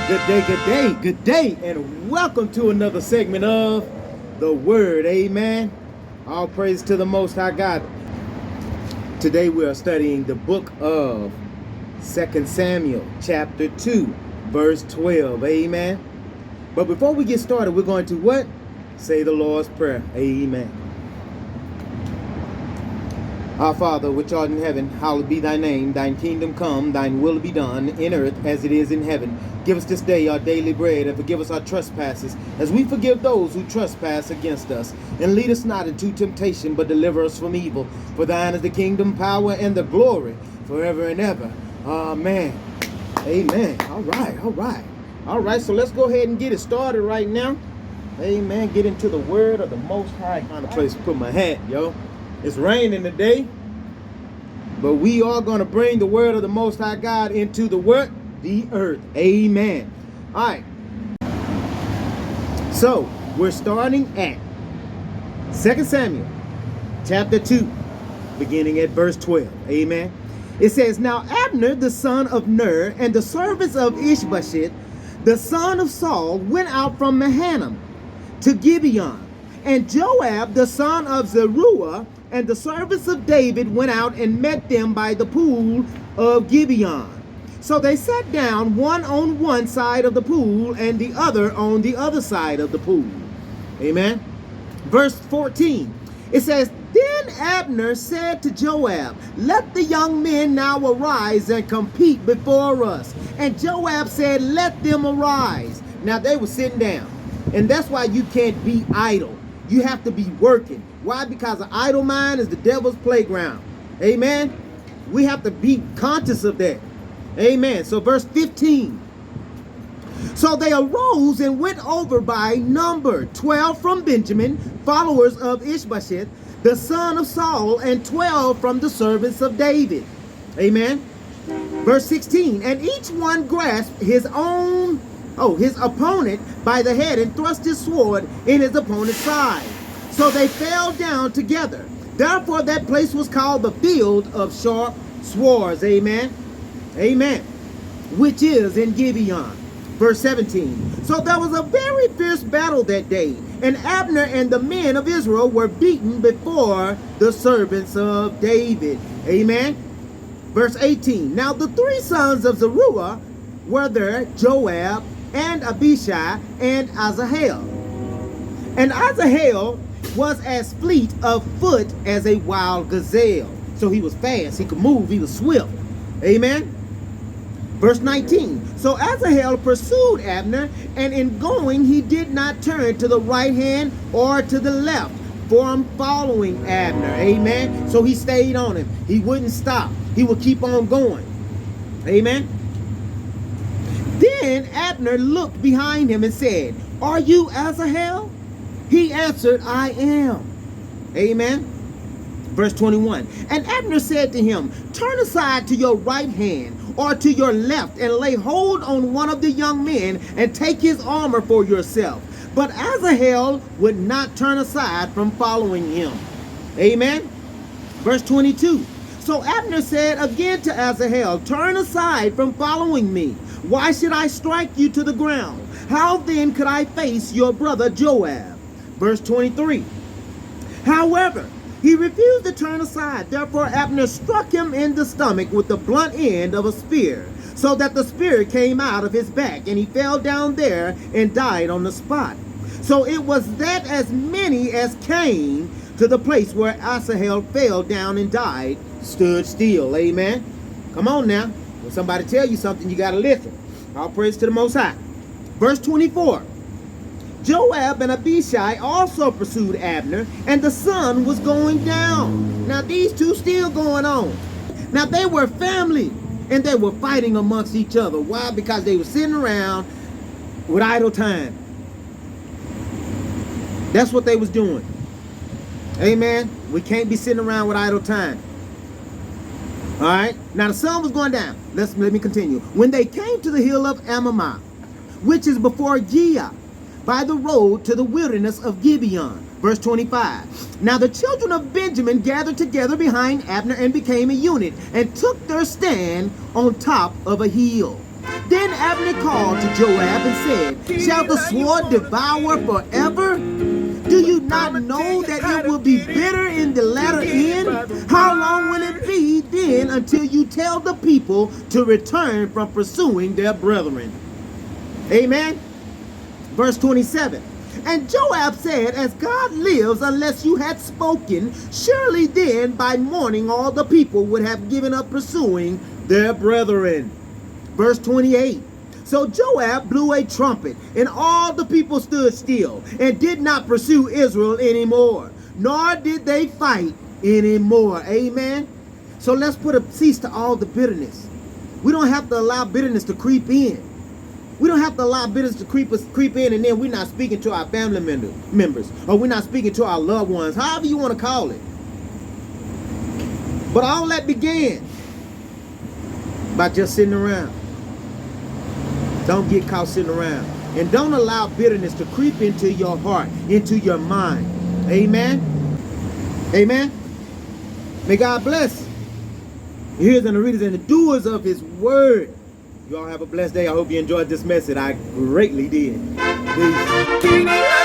Good day, and welcome to another segment of the Word. Amen. All praise to the Most High God. Today we are studying the book of 2 Samuel, chapter 2, verse 12. Amen. But before we get started, we're going to what? Say the Lord's Prayer. Amen. Our Father, which art in heaven, hallowed be thy name. Thine kingdom come, thine will be done, in earth as it is in heaven. Give us this day our daily bread, and forgive us our trespasses, as we forgive those who trespass against us. And lead us not into temptation, but deliver us from evil. For thine is the kingdom, power, and the glory, forever and ever. Amen. Amen. All right, so let's go ahead and get it started right now. Amen. Get into the word of the Most High. Find a place to put my hat, yo. It's raining today, but we are going to bring the word of the Most High God into the what? The earth. Amen. All right. So, we're starting at 2 Samuel, chapter 2, beginning at verse 12. Amen. It says, Now Abner, the son of Ner, and the servants of Ishbosheth, the son of Saul, went out from Mahanaim to Gibeon. And Joab, the son of Zeruiah, and the servants of David went out and met them by the pool of Gibeon. So they sat down, one on one side of the pool and the other on the other side of the pool. Amen. Verse 14, it says, Then Abner said to Joab, Let the young men now arise and compete before us. And Joab said, Let them arise. Now they were sitting down. And that's why you can't be idle. You have to be working. Why? Because an idle mind is the devil's playground. Amen. We have to be conscious of that. Amen. So verse 15. So they arose and went over by number 12 from Benjamin, followers of Ishbosheth, the son of Saul, and 12 from the servants of David. Amen. Verse 16. And each one grasped his opponent by the head and thrust his sword in his opponent's side. So they fell down together. Therefore that place was called the field of sharp swords. Amen. Amen. Which is in Gibeon. Verse 17. So there was a very fierce battle that day, and Abner and the men of Israel were beaten before the servants of David. Amen. Verse 18. Now the three sons of Zeruiah were there, Joab, and Abishai, and Asahel. And Asahel was as fleet of foot as a wild gazelle. So he was fast, he could move, he was swift. Amen. Verse 19. So Asahel pursued Abner, and in going he did not turn to the right hand or to the left from following Abner. Amen. So he stayed on him. He wouldn't stop. He would keep on going. Amen. Then Abner looked behind him and said, Are you Asahel? He answered, I am. Amen. Verse 21. And Abner said to him, Turn aside to your right hand or to your left and lay hold on one of the young men and take his armor for yourself. But Asahel would not turn aside from following him. Amen. Verse 22. So Abner said again to Asahel, Turn aside from following me. Why should I strike you to the ground? How then could I face your brother Joab? Verse 23. However, he refused to turn aside. Therefore Abner struck him in the stomach with the blunt end of a spear, so that the spear came out of his back, and he fell down there and died on the spot. So it was that as many as came to the place where Asahel fell down and died stood still. Amen. Come on now. When somebody tell you something, you got to listen. All praise to the Most High. Verse 24. Joab and Abishai also pursued Abner, and the sun was going down. Now these two still going on. Now they were family, and they were fighting amongst each other. Why? Because they were sitting around with idle time. That's what they was doing. Amen. We can't be sitting around with idle time. All right. Now the sun was going down. Let me continue. When they came to the hill of Amamah, which is before Giah, by the road to the wilderness of Gibeon. Verse 25. Now the children of Benjamin gathered together behind Abner and became a unit, and took their stand on top of a hill. Then Abner called to Joab and said, shall the sword devour forever? Do you not know that it will be bitter in the latter end? How long will it be then until you tell the people to return from pursuing their brethren? Amen. Verse 27. And Joab said, as God lives, unless you had spoken, surely then by morning all the people would have given up pursuing their brethren. Verse 28. So Joab blew a trumpet, and all the people stood still, and did not pursue Israel anymore, nor did they fight anymore. Amen. So let's put a cease to all the bitterness. We don't have to allow bitterness to creep in. We don't have to allow bitterness to creep in, and then we're not speaking to our family members, or we're not speaking to our loved ones, however you want to call it. But all that began by just sitting around. Don't get caught sitting around. And don't allow bitterness to creep into your heart, into your mind. Amen. Amen. May God bless the hearers and the readers and the doers of his word. You all have a blessed day. I hope you enjoyed this message. I greatly did. Peace.